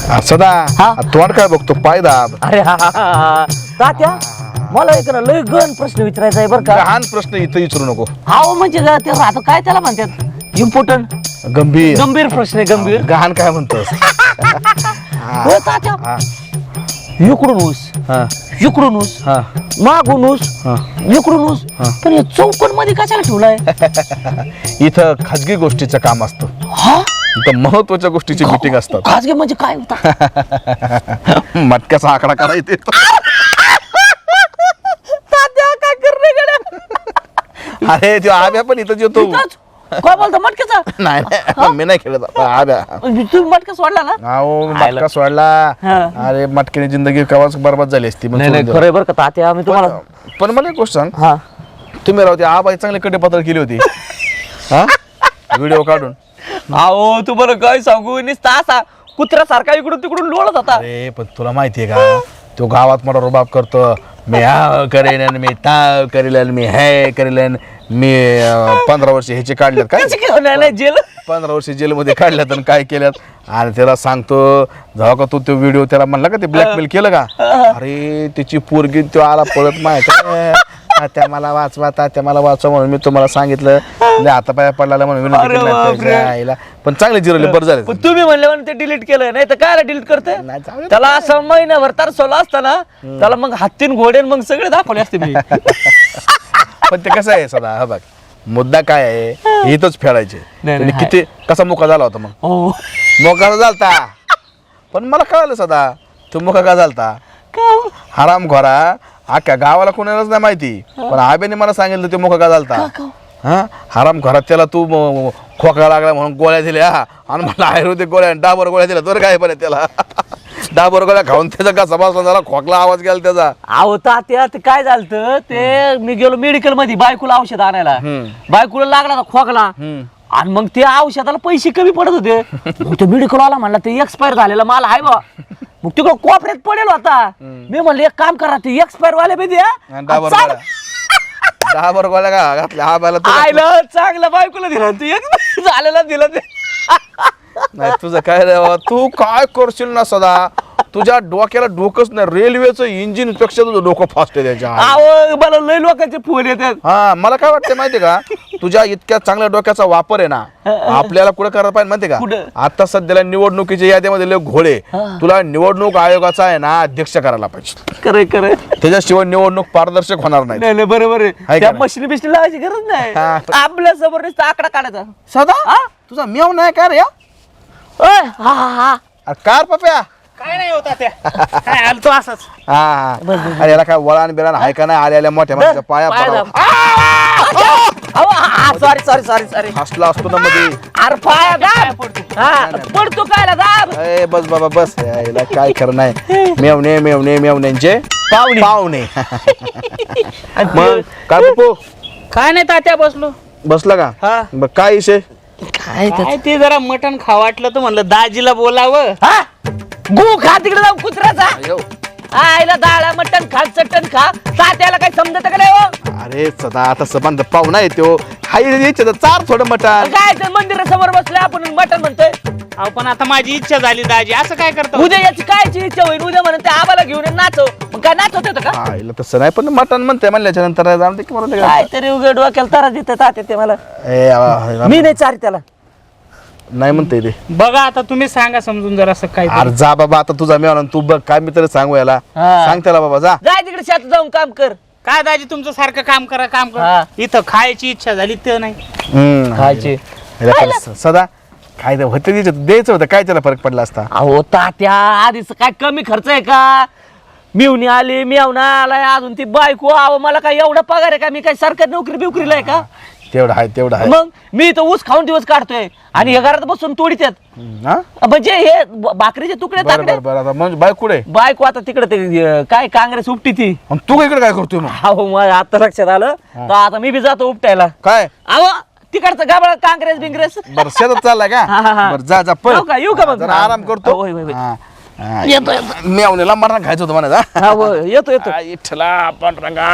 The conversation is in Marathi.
सदा हा? तोंड काय बघतो पाय दाब. अरे हा हा, हा, हा. तात्या मला एक ना लय गण प्रश्न विचारायचा आहे बरं का. लहान प्रश्न इथं विचारू नको. हाव म्हणजे का ते आता काय त्याला म्हणतात इम्पॉर्टंट गंभीर गंभीर प्रश्न आहे गंभीर. गहाण काय म्हणतोस? हो तात्या हा, इकडून ऊस हा, इकडून ऊस हा. मागून ऊस हा. इकडून ऊस पण हे चौकट मध्ये कशाला ठेवलाय? इथं खाजगी गोष्टीचं काम असतं. हा इथं महत्वाच्या गोष्टीची मीटिंग असतात. खाजगी म्हणजे काय होता? मटक्याचा आकडा करायचा येतो. तात्या काय करणे गड्या? अरे तो आब्या पण इथं येतो. इथंच? काय बोलतो मटक्याचा? नाही नाही, मी नाही खेळत आब्या. तुम्ही मटका सोडला ना? अहो मटका सोडला. हा. अरे मटक्याने जिंदगी कवाच बरबाद झाली असती. मग नाही नाही सोडून दिलं. खरंय बरं का तात्या मी तुम्हाला पण मला एक गोष्ट सांग, हा तुम्ही राहते आबाई चांगली कडेपत्र केली होती हा व्हिडिओ काढून. अहो तुम्हाला काय सांगू नुसता असा कुत्र्यासारखा इकडून तिकडून लोळत होता. अरे पण तुला माहितीये का तो गावात मला रुबाब करतो. मी हा करेन आणि मी ता करेल आणि मी हे करेल आणि मी 15 वर्ष ह्याचे काढल्यात काय नाही नाही जेल 15 वर्ष जेलमध्ये काढल्यात आणि काय केल्यात. आणि त्याला सांगतो जेव्हा का तू तो व्हिडिओ त्याला म्हणला का ते ब्लॅकमेल केलं का, अरे त्याची पोरगी तो आला पळत माहिती तात्या मला वाचवा तात्या मला वाचवा म्हणून मी तुम्हाला सांगितलं. आता पाया पडला म्हणून विनंती अरे केली नाही बापरे. त्याच्या आईला. पण चांगले जिरवले बरं झाले. पण तुम्ही म्हणले म्हणून ते डिलीट केलं नाही तर काय डिलीट करते नाही, जाऊ दे. त्याला असं महिनाभर तरसवला असता ना त्याला मग हत्तीन घोडेन मग सगळे दाखवले असते मी. पण ते कसं आहे सदा हा बघ मुद्दा काय आहे इथंच फेडायचे. नाही, त्यांनी हाय. किती कसा मोका झाला होता मग हो मोका झालता. पण मला कळलं सदा तो मोका का झालता. का? हराम खोरा अख्ख्या गावाला कोणालाच नाही माहिती पण आब्याने मला सांगितलं ते मोका का झालता. का? हा हराम घरात त्याला तू खोकला लागला म्हणून गोळ्या दिल्या आणि मला आयुर्वेदिक गोळ्या डाबर गोळ्या दिल्या तर काय पण त्याला डाबर गोळ्या खाऊन त्याचा कसा बसला झाला खोकला आवाज गेला त्याचा. अहो तात्या ते काय झालं ते मी गेलो मेडिकल मध्ये बायकोला औषध आणायला. बायकोला लागला होता खोकला आणि मग ते औषधाला पैसे कमी पडत होते. मग ते मेडिकल वाला म्हणला ते एक्सपायर झालेला माल आहे बा. मग तिकडं कोपऱ्यात पडेल होता. मी म्हणलं एक काम करा ते एक्सपायर वाले बी द्या आणि डाबर गोळ्या का घातल्या आब्याला आयला चांगलं बायकोला दिला ते एक्सपायर झालेला दिला ते. नाही तुझं काय रे बाबा, तू काय करशील ना सदा तुझ्या डोक्याला डोकंच नाही. रेल्वेचं इंजिन पेक्षा तुझं डोकं फास्ट आहे त्याच्या. अहो मला लय लोकांचे फोन येतात. हा मला काय वाटतं माहितीये का तुझ्या इतक्या चांगल्या डोक्याचा वापर आहे ना आपल्याला कुठे करायला पाहिजे माहितीये का. कुठं? आता सध्याला निवडणुकीच्या याद्यामध्ये लय घोडे. तुला निवडणूक आयोगाचा आहे ना अध्यक्ष करायला पाहिजे. खरंय खरंय त्याच्याशिवाय निवडणूक पारदर्शक होणार नाही. नाही नाही बरोबर आहे हाय त्या का मशीन बिशीन लावायची गरज नाही. हा. आपल्या समोर नुसता आकडा काढायचा. सदा हा? तुझा मेव नाही का रे ओय, हा हा हा अरे कार पप्या. काय नाही होता त्या काय आलतो असंच. हा अरे याला काय वळण बिळण आहे का नाही आल्या मोठ्या माणसाच्या पाया पाय पडावं. सॉरी सॉरी सॉरी सॉरी हसला असतो ना मध्ये. अरे पाया दाब हा पडतो काय दाब ए बस बाबा बस याला काय खरं नाही. मेवणे मेवणे मेवण्यांचे पाहुणे पाहुणे. मग काय पप्पू काय नाही तात्या बसलो. बसला का हा मग काय विषय. काय काय ते जरा मटण खा वाटलं तर म्हणलं दाजीला बोलावं. हा गु खा तिकडे जाऊ कुत्र्याचा आईला डाळा मटण खा चटण खा तात्याला काही समजत का नाही हो. अरे सदा आता संबंध पाहुणा येतो हाय यायचं चार थोडं मटण. काय ते मंदिरासमोर बसले आपण मटण म्हणतोय. अहो पण आता माझी इच्छा झाली दाजी असं काय करतो. उद्या याची कायची इच्छा होईल उद्या म्हणून ते आबाला घेऊन ये, नाचव मग काय नाचवत होतं का आईला तसं नाही पण मटण म्हणते म्हणल्याच्या नंतर जाऊन दे की मला ते काय. काहीतरी उघड डोक्याला तारा देतात तात्या ते मला. ए आवा, मी नाही चारी त्याला. नाही म्हणते ते. बघा आता तुम्ही सांगा समजून जरा असं काय. अरे जा बाबा आता तुझा मेवना तू बघ काय मी तरी सांगू याला. हा. सांग त्याला बाबा जा. जाय तिकडे शेतात जाऊन काम कर. काय दाजी तुमचं सारखं काम करा काम हा. करा. इथं खायची इच्छा झाली ते नाही. खायचे याला काय सदा काय ते होते द्यायचं होतं काय त्याला फरक पडला असता. अहो तात्या आधीच काय कमी खर्च आहे का. मिवणी आली मिवणा आलाय अजून ती बायको अहो मला काय एवढा पगार आहे का मी काय सरकारी नोकरी बिवकरीला आहे का. तेवढं आहे तेवढं आहे. मग मी तर ऊस खाऊन दिवस काढतोय आणि हे घरात बसून तोडीत हा म्हणजे हे भाकरीचे तुकडे बरं ताकडे बरं बरं आता म्हणजे बाय कुठे बायको आता तिकडे ते काय काँग्रेस उपटी ती. आणि तू इकडे काय करतोय मग अहो मग आता लक्षात आलं तर आता मी बी जातो उपटायला. काय अहो तिकडचं गाबळ काँग्रेस बिंग्रेस. बरं शेतात चाललाय का हा, हा, हा. बरं जा जा पळ. येऊ का मग जरा आराम करतो. होय, होय, होय. हा, हा. येतो येतो मेवणीला मरण खायचं होतं म्हणा हा होय, येतो येतो इठला आपण रंगा